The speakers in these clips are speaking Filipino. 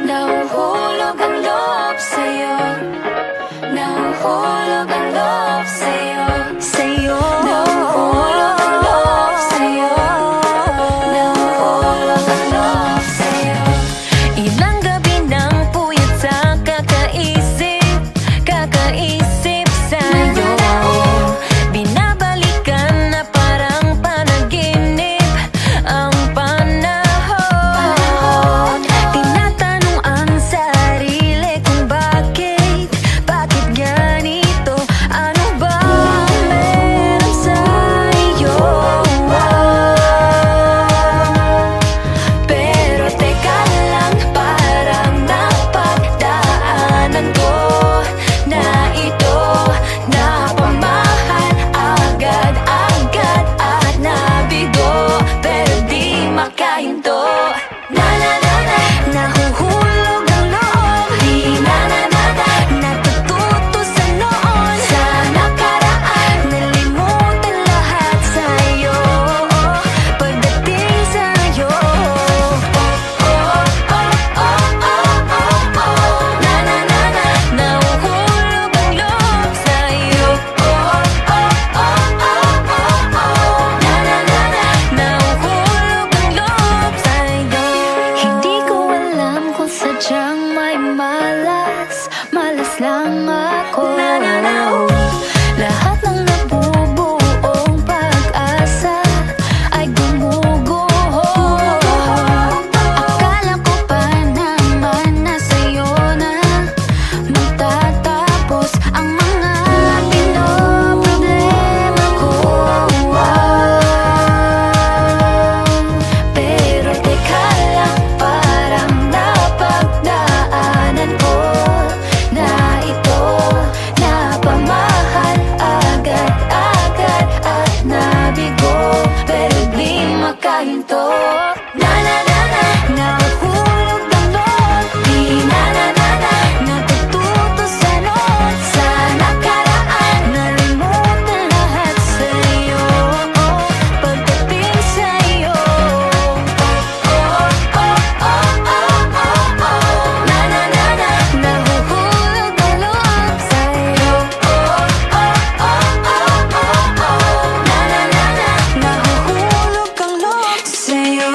nahuhulog ang loob sa'yo, nahuhulog ang loob sa'yo, sa'yo, nahuhulog ang loob sa'yo, nahuhulog ang loob sa'yo. Ilang gabi nang puyat sa kakaisip, kakaisip sa'yo. Binabalikan na parang panaginip ang panahon. Tinatanong ang sarili kung bakit ganito? Ano ba meron sa'yo? Pero teka lang, parang napagdaanan ko na ito, napamahal agad-agad at nabigo, pero di makahinto. Nahuhulog ang loob, di natututo sa noon, sa nakaraan, nalimutan lahat sa'yo, pagdating sa'yo. Nahuhulog ang loob sa'yo, nahuhulog ang loob sa'yo. Hindi ko alam kung sadyang may malas lang ako. Lahat ng nabubuong pag-asa ay gumuguho. Akala ko pa naman na sa'yo na magtatapos ang mga pinoproblema ko. Pero teka lang, parang napagdaanan ko na ito, napamahal agad-agad at nabigo, pero di makahinto. Nahuhulog ang loob, di natututo sa noon, sa nakaraan, nalimutan lahat sa'yo, pagdating sa'yo. Nahuhulog ang loob sa'yo, nahuhulog ang loob sa'yo, nahuhulog ang loob sa'yo,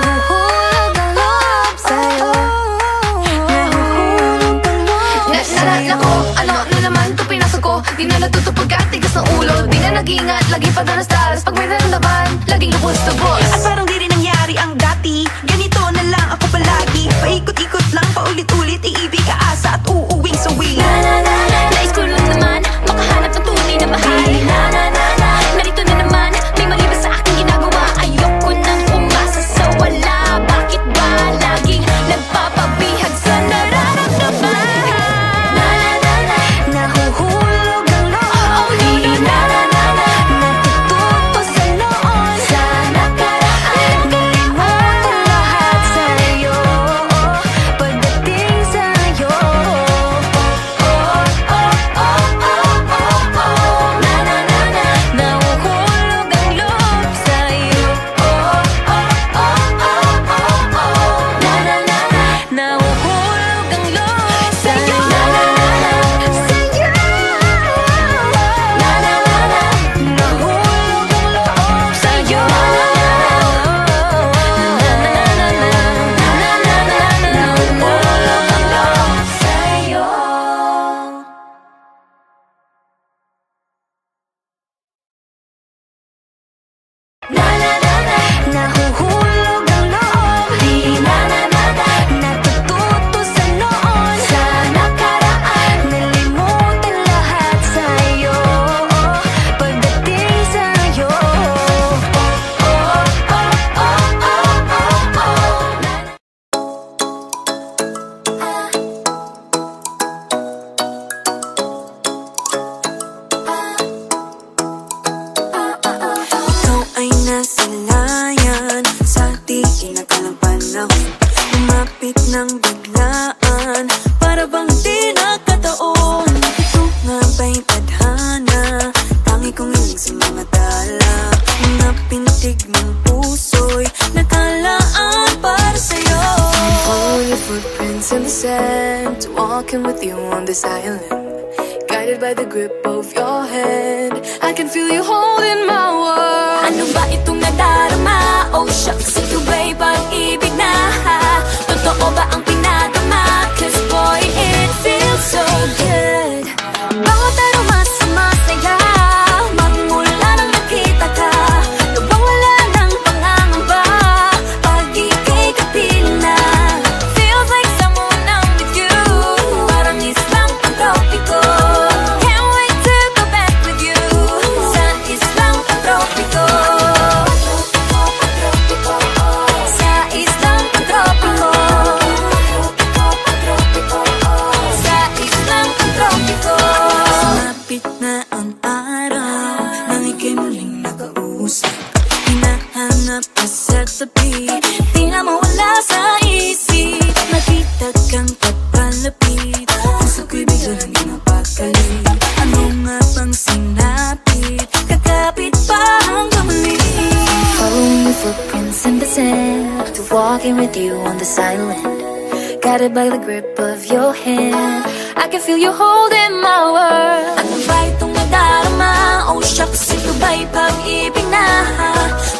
nahuhulog ang loob sa'yo. Nako, ano na naman ito pinasok ko? Di na natuto pagkatigas ng ulo, di na nag-iingat, lagi pa danas taras. Pag may naramdaman, laging lubos-tubos. At parang di rin nangyari ang dati, ganito na lang ako palagi. Paikot-ikot lang, paulit-ulit, iibig, aasa at uuwing sawi. Nais ko lang naman makahanap ng tunay na mahal. Narito na naman, may mali ba sa aking ginagawa? Ayoko nang umasa sa wala. Bakit ba laging nagpapabihag sa nararamdaman? Nahuhulog ang loob, di natututo sa noon, sa nakaraan, nalimutan lahat sa'yo, pagdating sa'yo. Nahuhulog ang loob sa'yo, nahuhulog ang loob sa'yo, nahuhulog ang loob sa'yo, nahuhulog ang loob sa'yo. Nahuhulog ang loob, di natututo sa noon, sa nakaraan, nalimutan lahat sa'yo, pagdating sa'yo. Ikaw ay nasalayan sa di inakalang panahon, lumapit ng biglaan, para bang di nakataon. Ito nga ba'y tadhana, tangi kong hiling sa mga tala, mga pintig ng puso'y nakalaan para sa'yo. footprints in the sand, walking with you on this island, guided by the grip of your hand. I can feel you holding my world. Ano ba itong nadarama? Oh shucks, ito ba'y pag-ibig na? Totoo ba ang pinadama? Cause boy, it feels so good. Bawat araw mas sumasaya, magmula nang nakita ka, lubang wala ng pangangamba, pag ika'y kapiling na. Feels like someone I'm with you, parang islang pang-tropiko. Can't wait to go back with you, sa islang pang-tropiko. Sa islang pang-tropiko. Sa islang pang-tropiko. Sumapit na ang araw nang ika'y muling nakausap. Hinahanap ka sa tabi, di na mawala sa isip. Nakita kang papalapit, puso ko'y bigla nang ginapakali. Ano nga bang sinapit, kakapit pa hanggang muli. Following your footprints in the sand, to walking with you on this island, guided by the grip of your hand. I can feel you holding my world. Ano ba itong nadarama? Oh shucks, ito ba'y pag-ibig na?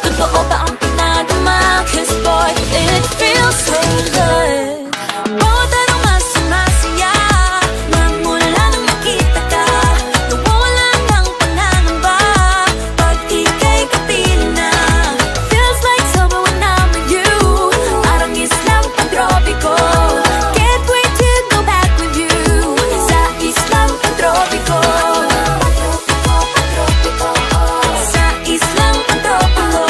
Totoo ba ang pinadama? Cause boy, it feels so good. Bawat araw mas sumasaya, magmula nang nakita ka, nawawala ng pangangamba, pag ika'y kapiling na. Feels like summer when I'm with you, parang islang pang-tropiko. Can't wait to go back with you, sa islang pang-tropiko. Sa islang pang-tropiko.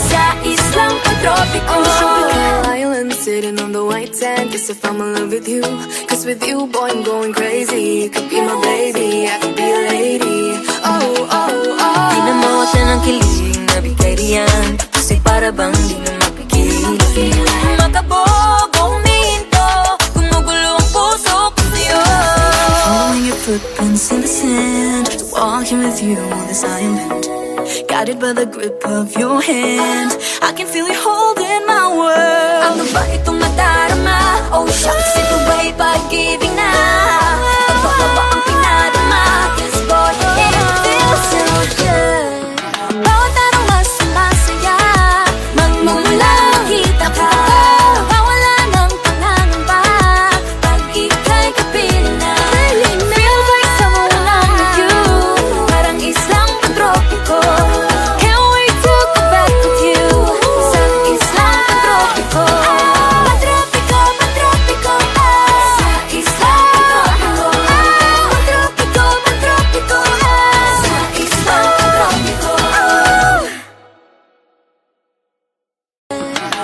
Sa islang pang-tropiko. On a tropical island, sitting on the white sand. Guess if I'm in love with you, cause with you, boy, I'm going crazy. You could be my baby, I could be a lady. Oh, oh, oh. Di na mawala ng kilig na bigay riyan, kasi para bang di na mapigil. Makabobo, huminto, gumugulo ang puso ko sa'yo. Following your footprints in the sand, walking with you on this island, guided by the grip of your hand. I can feel you holding my world. Ano ba itong nadarama? Oh shucks, ito ba'y pag-ibig na? Totoo ba ang pinadama? Cause boy, it feels so good. Bawat araw mas sumasaya, magmumula nakita ka, nawawala ng pangangamba, pag ika'y kapiling na. Feels like someone I'm with you, parang islang pang-tropiko. Can't wait to go back with you, sa islang pang-tropiko. Pang-tropiko, pang-tropiko, sa islang pang-tropiko. Pang-tropiko, pang-tropiko, sa islang pang-tropiko.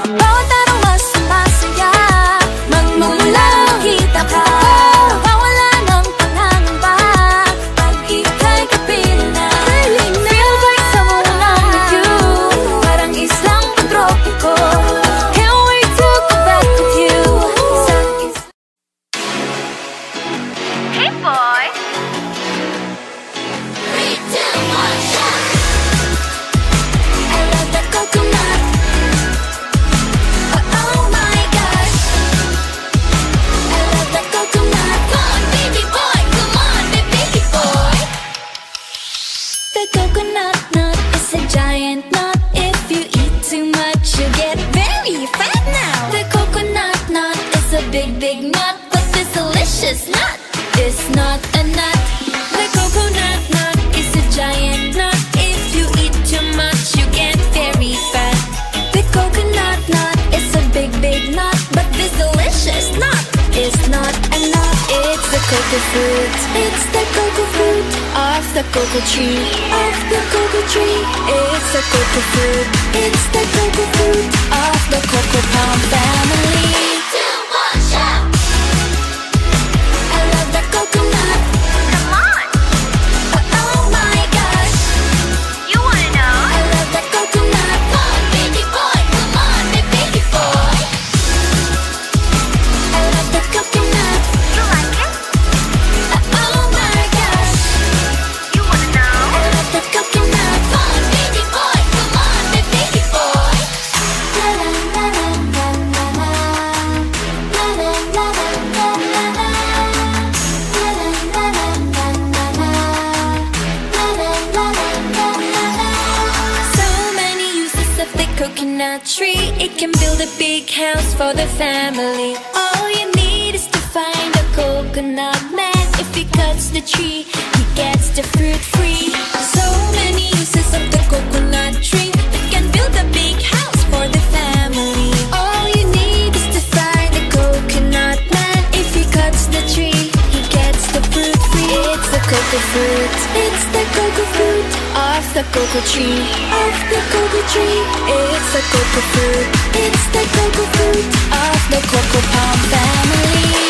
Bawat araw mas sumasaya, magmumula nakita ka, nawawala ng pangangamba, pag ika'y kapiling na. Feels like someone I'm with you, parang islang pang-tropiko. Can't wait to go back with you, sa islang. Hey boy! 3, 2, 1, shot! I love that coconut. Oh my gosh, I love that coconut. Come on, baby boy, come on, baby boy. The coconut nut is a giant nut. If you eat too much, you get very fat now. The coconut nut is a big, big nut, but this delicious nut is not a nut. The coconut nut is a giant nut. If you eat too much, you get very fat. The coconut nut is a big, big nut, but this delicious nut is not a nut. It's the cocoa fruit. It's the cocoa fruit of the cocoa tree. Of the cocoa tree. It's the cocoa fruit. It's the cocoa fruit of the cocoa palm family. 3, 2, 1, shout! I love the coconut. Come on! Oh my gosh! You wanna know? I love the coconut. Come on, baby boy. Come on, baby boy. I love the coconut. You like it? Oh my gosh! You wanna know? I love the coconut. Come on, baby boy. Come on, baby boy. coconut tree. It can build a big house for the family. All you need is to find a coconut man. If he cuts the tree, he gets the fruit free. So many uses of the coconut tree. It can build a big house for the family. All you need is to find a coconut man. If he cuts the tree, he gets the fruit free. It's the cocoa fruit. It's the cocoa fruit of the cocoa tree. Of the cocoa tree. It's the cocoa fruit. It's the cocoa fruit of the cocoa palm family.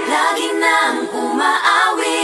Lagi nang umaawi.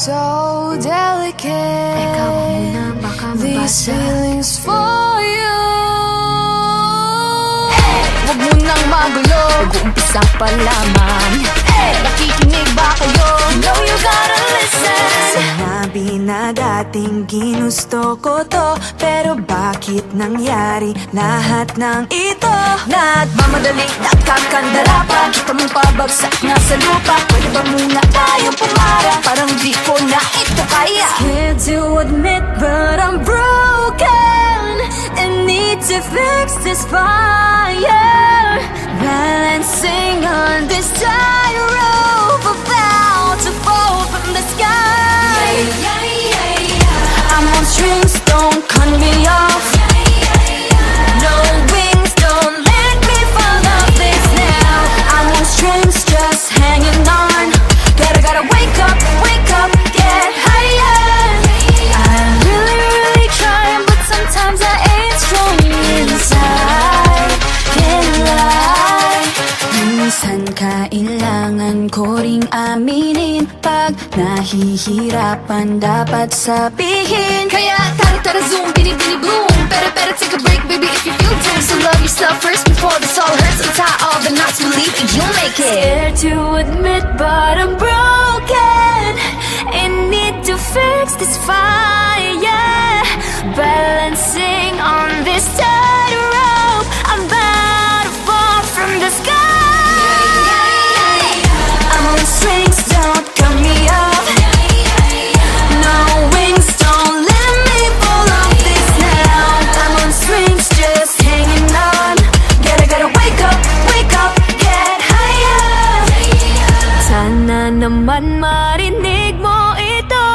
so delicate. Ikaw muna, baka These mabasa. feelings for you. Huwag mo nang magulo, nag-uumpisa pa lamang. Nakikinig ba kayo? No, you gotta listen. Sinabi na dating ginusto ko to, pero bakit nangyari lahat ng ito? Nagmamadali, nakakandara pa. Kita mong pabagsak na sa lupa. Pwede ba muna tayong pumara? Parang di ko na ito kaya. Scared to admit, but I'm broken and need to fix this fire. Balancing on this tightrope, about to fall from the sky. I'm on strings, don't cut me off. No wings, don't let me fall off this now. I'm on strings, just hanging on. Gotta wake up, get higher. I'm really trying, but sometimes I ain't strong inside. Can't lie. Minsan kailangan ko ring aminin, pag nahihirapan dapat sabihin. Kaya tara zoom, bini boom. Better take a break, baby, if you feel down. So love yourself first before this all hurts. Untie all the knots, believe that you'll make it. Scared to admit, but I'm broken and need to fix this fire. Balancing on this tightrope, I'm about to fall from the sky. I'm on strings, don't cut me off. No wings, don't let me fall off this now. I'm on strings, just hanging on. Gotta wake up, get higher. Sana naman marinig mo ito.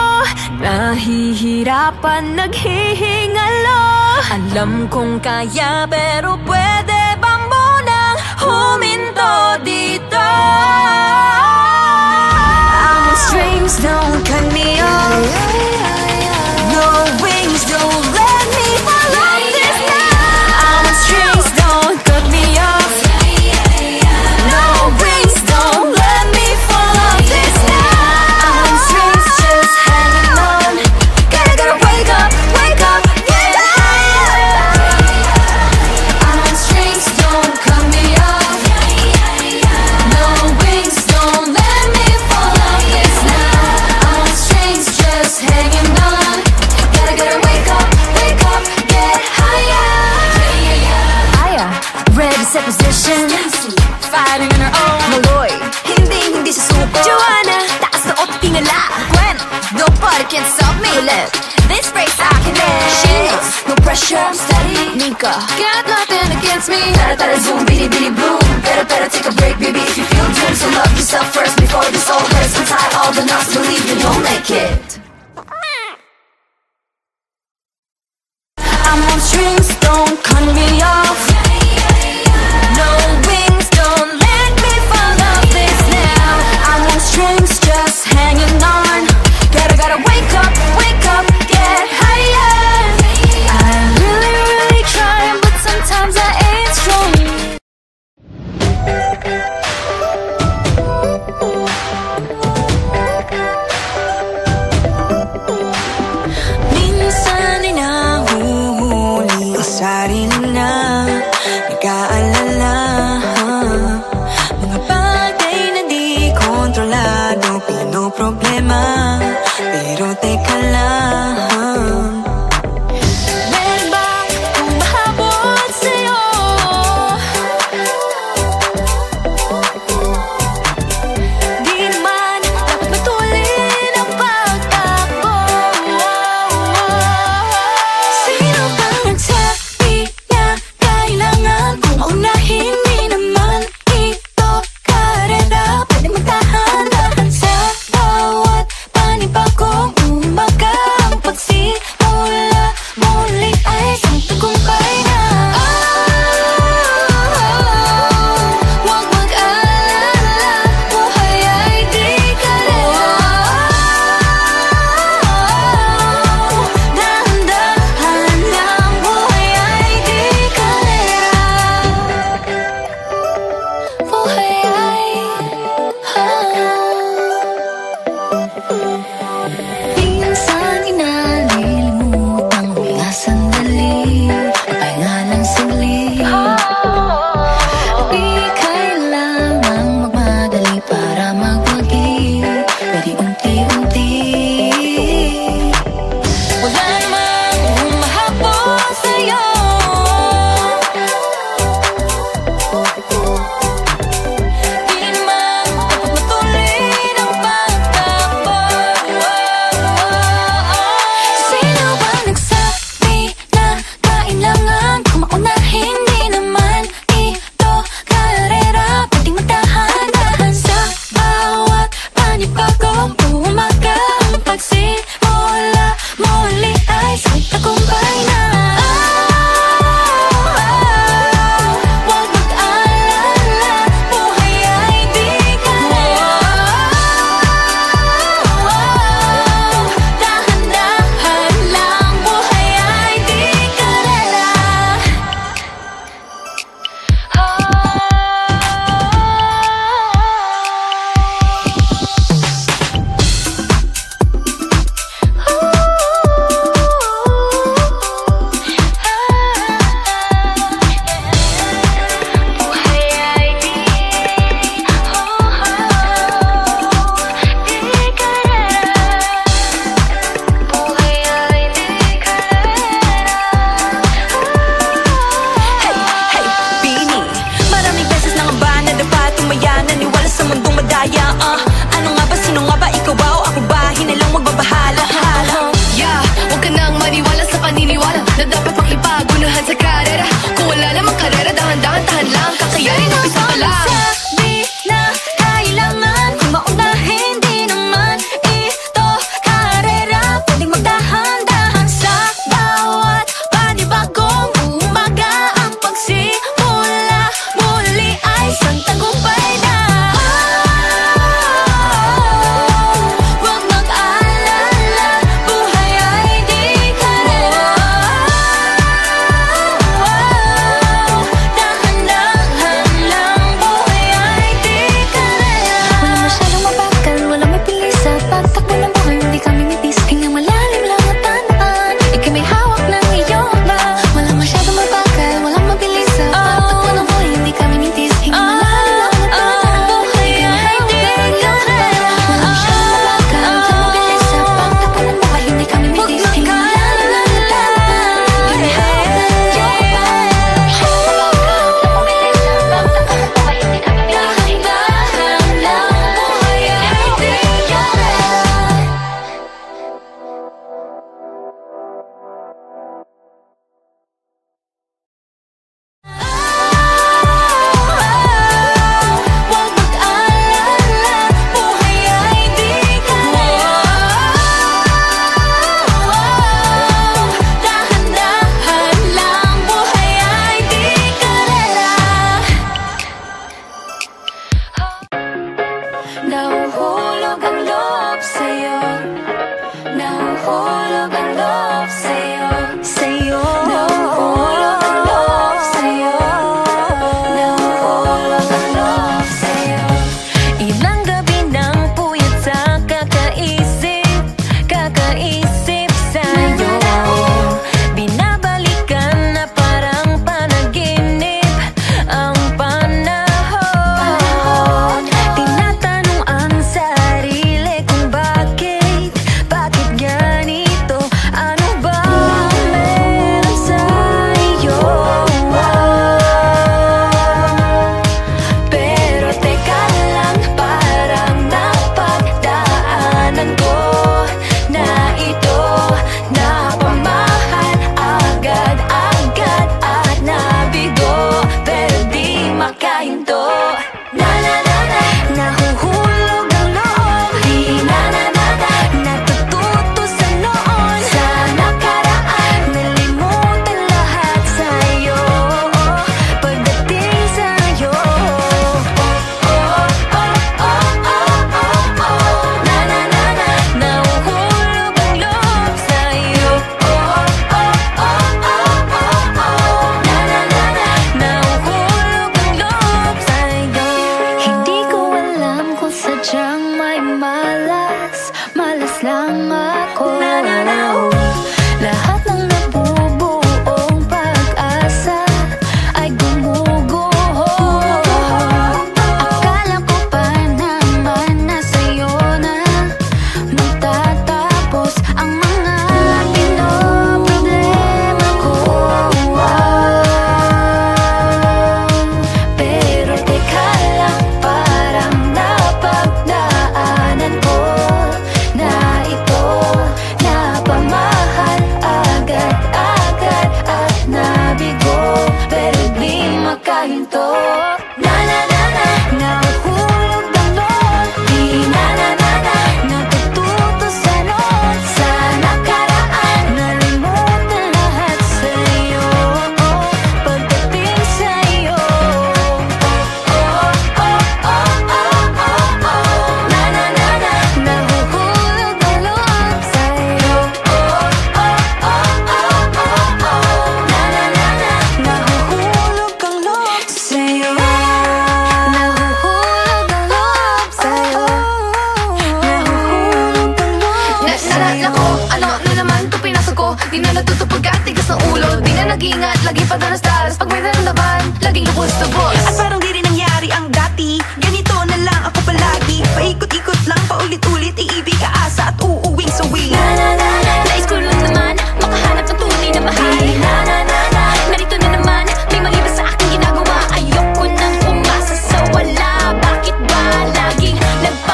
Nahihirapan, naghihingalo. Alam kong kaya, pero pwede ba munang huminto dito? I'm on strings, don't cut me off. No wings, don't let me fall off this now. I'm on strings, don't cut me off. No wings, don't let me fall off this now. I'm on strings, just hanging on. Gotta wake up, get higher. I'm on strings, don't cut me off. No wings, don't let me fall off this now. I'm on strings, just hanging on. Gotta wake up, get higher. Aya, ready, set position. Fighting on her own. Maloy, hindi susuko. Joanna, taas na o tingala. Gwen, nobody can stop me. Left, this race I can live. Sheena, no pressure, I'm steady. Nika, Got nothing against me. Tara zoom, bini boom. Better take a break, baby, if you feel doomed. So love yourself first before this all hurts. Untie all the knots, believe that you'll make it. I'm on strings, don't cut me off. No wings, don't let me fall off this now. I'm on strings, just hanging on. Gotta wake up, get higher. I'm really trying, but sometimes I ain't strong. Minsan ay nahuhuli ang sarili na nag-aalala. Mga bagay na di kontrolado, pinoproblema. Pero teka lang, meron bang humahabol sa'yo? Di naman dapat matulin ang pagtakbo. Sino bang nagsabi na kailangan kong paunahin? Di naman ito karera, pwede magtahan-tahan sa bawat panibagong umaga. Ano nga ba, sino nga ba, ikaw ba o ako ba? Hinalang magbabahala. Yeah, huwag ka nang maniwala sa paniniwala na dapat makipagunahan sa karera. Kung wala namang karera, dahan-dahan, tahan lang, kakayanin, umpisa ka lang. Sabi na kailangan kung maunahin, di naman ito karera. Pwedeng magdahan-dahan sa bawat panibagong umaga. Ang pagsimula muli ay isang tagumpay na. Huwag mag-alala, buhay ay di karera. Dahan-dahan lang, buhay ay di karera. Wala masyadong mabagal, wala may pilis sa pagtakbo ng buhay, hindi kami nipis. Hingang malalim lang at tandaan, ika'y may hawak ng iyong ba. Wala masyadong mabagal, wala mabilis sa pagtakbo ng buhay, hindi kami nipis. Hingang malalim lang at tandaan, buhay ay di karera. Wala masyadong mabagal, wala mabilis sa pagtakbo ng buhay, hindi kami nipis. Hingang malalim lang at tandaan, ika'y may hawak ng iyong ba. Huwag mag-alala, buhay ay di karera. Dahan-dahan lang, buhay ay di karera. Nahuhulog ang loob sa'yo, nahuhulog ang loob sa'yo, nahuhulog ang loob sa'yo, nahuhulog ang loob sa'yo. Ilang gabi ng puyat sa kakaisip sa'yo. Binabalikan na parang panaginip ang panahon. Tinatanong ang sarili kung bakit ganito? Ano ba meron sa'yo? Pero teka lang, parang napagdaanan ko na ito. Napamahal agad-agad at nabigo, pero di makahinto. Nahuhulog ang loob, natututo sa noon, sa nakaraan, nalimutan lahat sa'yo, pagdating sa'yo. Nahuhulog ang loob sa'yo. Nahuhulog ang loob sa'yo. Hindi ko alam kung sadyang may malas lang ako. Lahat ng nabubuong pag-asa ay gumuguho. Akala ko pa naman na sa'yo na magtatapos ang mga pinoproblema ko. Pero teka lang, parang napagdaanan ko na ito. Napamahal agad-agad at nabigo, pero di makahinto. Nahuhulog ang loob, natututo sa noon, sa nakaraan, nalimutan lahat sa'yo, pagdating sa'yo. Nahuhulog ang loob sa'yo. Nahuhulog ang loob sa'yo. Nahuhulog ang loob sa'yo. Nahuhulog ang loob sa'yo. Nako, ano na naman ito pinasok ko? Di na natuto pagkatigas ng ulo, di na nag-ingat, lagi pa danas-daras. Pag may naramdaman, laging lubos-lubos. At parang di rin nangyari ang dati, ganito na lang ako palagi. Paikot-ikot lang, paulit-ulit, iibig, aasa at uuwing sawi. Nais ko lang naman makahanap ng tunay na mahal. Narito na naman, may mali ba sa aking ginagawa? Ayoko nang umasa sa wala. Bakit ba laging nagpa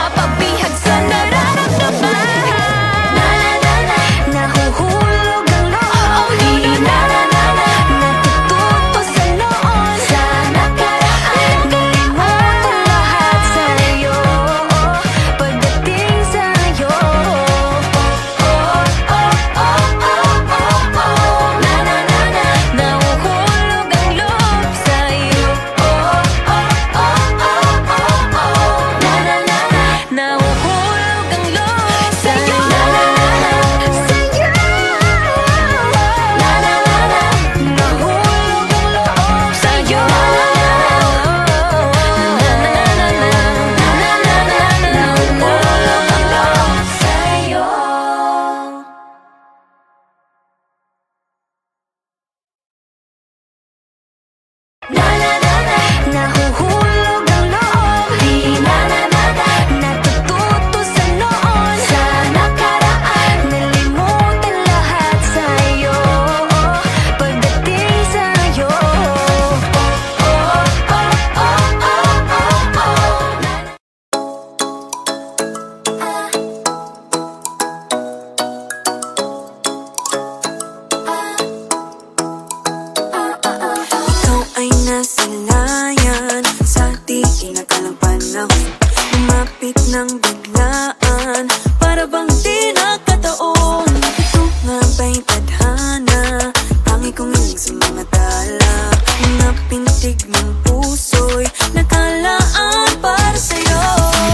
Sumapit ng biglaan, para bang di nakataon. Ito nga ba'y tadhana, tangi kong hiling sa mga tala. Mga pintig ng puso'y nakalaan para sa'yo.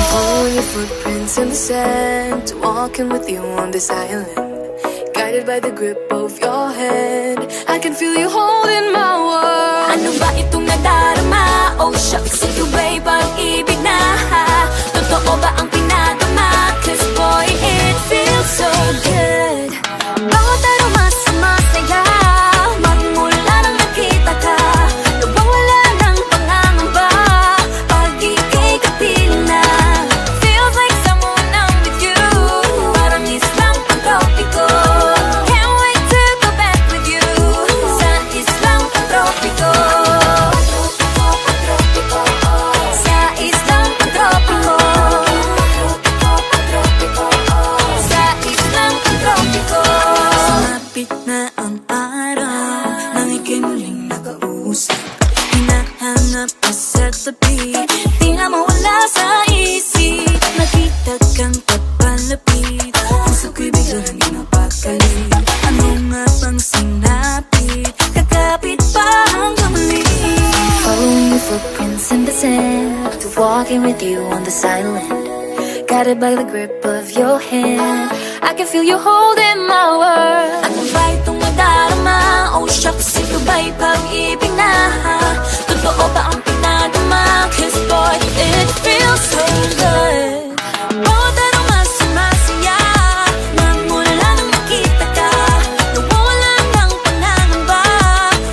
Following your footprints in the sand, walking with you on this island, guided by the grip of your hand. I can feel you holding my world. Ano ba itong nadarama? Oh shucks, ito ba'y pag-ibig na? Totoo ba ang pinagama? Cause boy, it feels so good. Bawat aroma sumasaya, magmula nang nakita ka. Nawawala ng pangangamba, pag ika'y kapiling na. Feels like someone I'm with you, parang islang pantropiko. Can't wait to go back with you, sa islang pantropiko. Sa islang pantropiko. Sa islang pantropiko. Sumapit na ang araw, nang ika'y muling nakausap. Hinahanap ka sa tabi, di na mawala sa isip. Nakita kang papalapit, puso ko'y bigla naging mapakali. Ano nga bang sinapit, kakapit pa hanggang muli. Following your footprints in the sand, walking with you on this island, guided by the grip of your hand. I can feel you holding my world. Ano ba itong nadarama? Oh shucks, ito ba'y pag-ibig na? Totoo ba ang pinagama? Cause boy, it feels so good. Bawat aroma sumasaya, magmula nang makita ka. Nawawala ng pangangamba,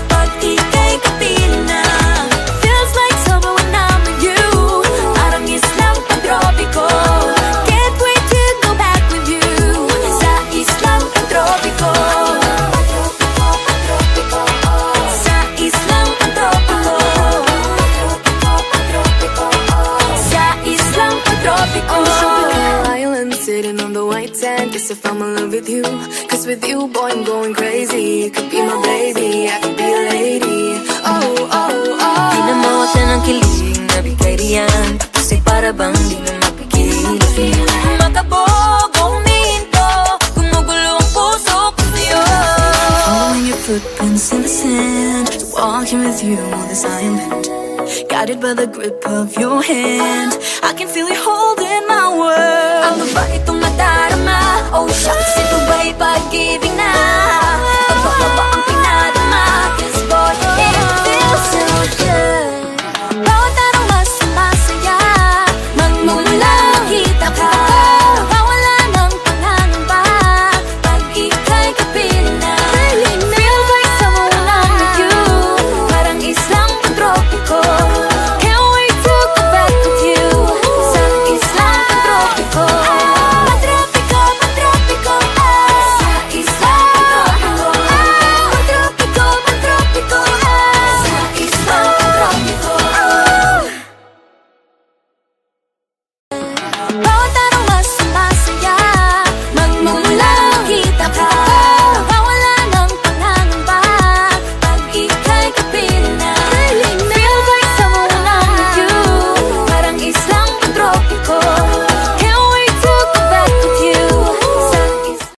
pag ika'y kapiling na. Feels like summer when I'm with you, parang islang pantropiko. Can't wait to go back with you, sa islang pantropiko. Sa islang pantropiko. Sa islang pantropiko. On a tropical island, sitting on the white sand. Guess I found my love with you. Cause with you, boy, I'm going crazy. You could be my baby, I could be a lady. Oh, oh, oh. Di na mawala ng kilig na bigay riyan, kasi para bang di na mapigil. Makabog o huminto, gumugulo ang puso ko sa'yo. Following your footprints in the sand, walking with you on this island, guided by the grip of your hand. I can feel you holding my world.